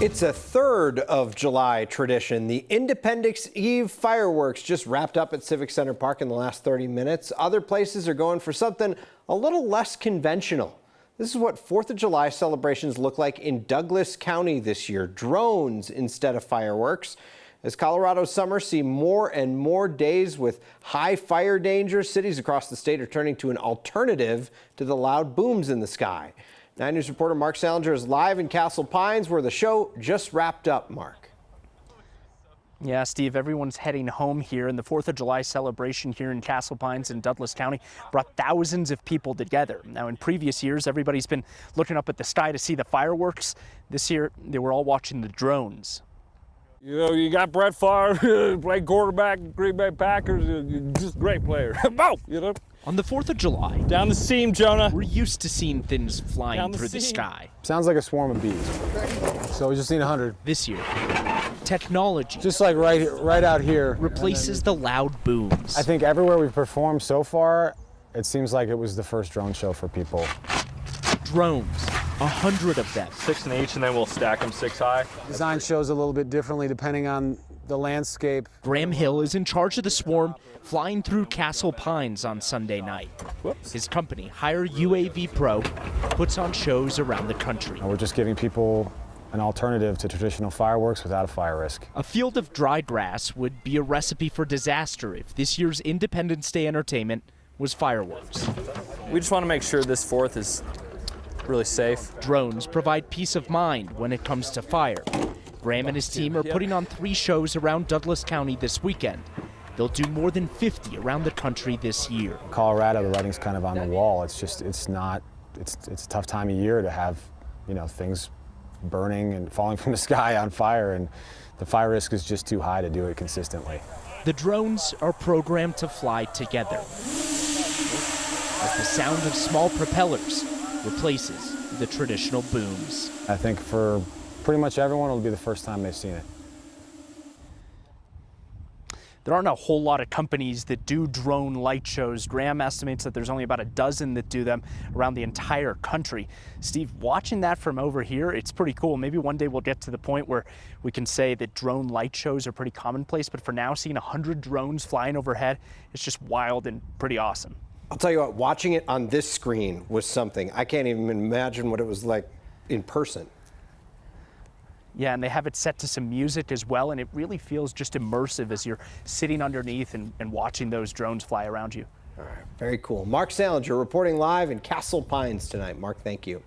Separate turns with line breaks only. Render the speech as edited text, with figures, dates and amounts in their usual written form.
It's a 3rd of July tradition. The Independence Eve fireworks just wrapped up at Civic Center Park in the last 30 minutes. Other places are going for something a little less conventional. This is what 4th of July celebrations look like in Douglas County this year. Drones instead of fireworks. As Colorado's summers see more and more days with high fire danger, cities across the state are turning to an alternative to the loud booms in the sky. 9 News reporter Mark Salinger is live in Castle Pines, where the show just wrapped up. Mark.
Yeah, Steve, everyone's heading home here, and the 4th of July celebration here in Castle Pines in Douglas County brought thousands of people together. Now, in previous years, everybody's been looking up at the sky to see the fireworks. This year, they were all watching the drones.
You know, you got Brett Favre, play quarterback, Green Bay Packers, just a great player. Boom! You know?
On the 4th of July,
Down the seam, Jonah.
we're used to seeing things flying through the
seam.
sky.
Sounds like a swarm of bees. So we just need 100.
This year, technology
Just like right out here.
replaces the loud booms.
I think everywhere we've performed so far, it seems like it was the first drone show for people.
Drones, 100 of them.
6 in each, and then we'll stack them 6 high.
Design shows a little bit differently depending on the landscape.
Graham Hill is in charge of the swarm, flying through Castle Pines on Sunday night.
Whoops.
His company, Higher UAV Pro, puts on shows around the country.
We're just giving people an alternative to traditional fireworks without a fire risk.
A field of dry grass would be a recipe for disaster if this year's Independence Day entertainment was fireworks.
We just want to make sure this 4th is really safe.
Drones provide peace of mind when it comes to fire. Graham and his team are putting on 3 shows around Douglas County this weekend. They'll do more than 50 around the country this year.
Colorado, the writing's kind of on the wall. It's a tough time of year to have, things burning and falling from the sky on fire, and the fire risk is just too high to do it consistently.
The drones are programmed to fly together as the sound of small propellers replaces the traditional booms.
I think for pretty much everyone, it'll be the first time they've seen it.
There aren't a whole lot of companies that do drone light shows. Graham estimates that there's only about a dozen that do them around the entire country. Steve, watching that from over here, it's pretty cool. Maybe one day we'll get to the point where we can say that drone light shows are pretty commonplace, but for now, seeing 100 drones flying overhead, it's just wild and pretty awesome.
I'll tell you what, watching it on this screen was something. I can't even imagine what it was like in person.
Yeah, and they have it set to some music as well, and it really feels just immersive as you're sitting underneath and watching those drones fly around you.
All right, very cool. Mark Salinger reporting live in Castle Pines tonight. Mark, thank you.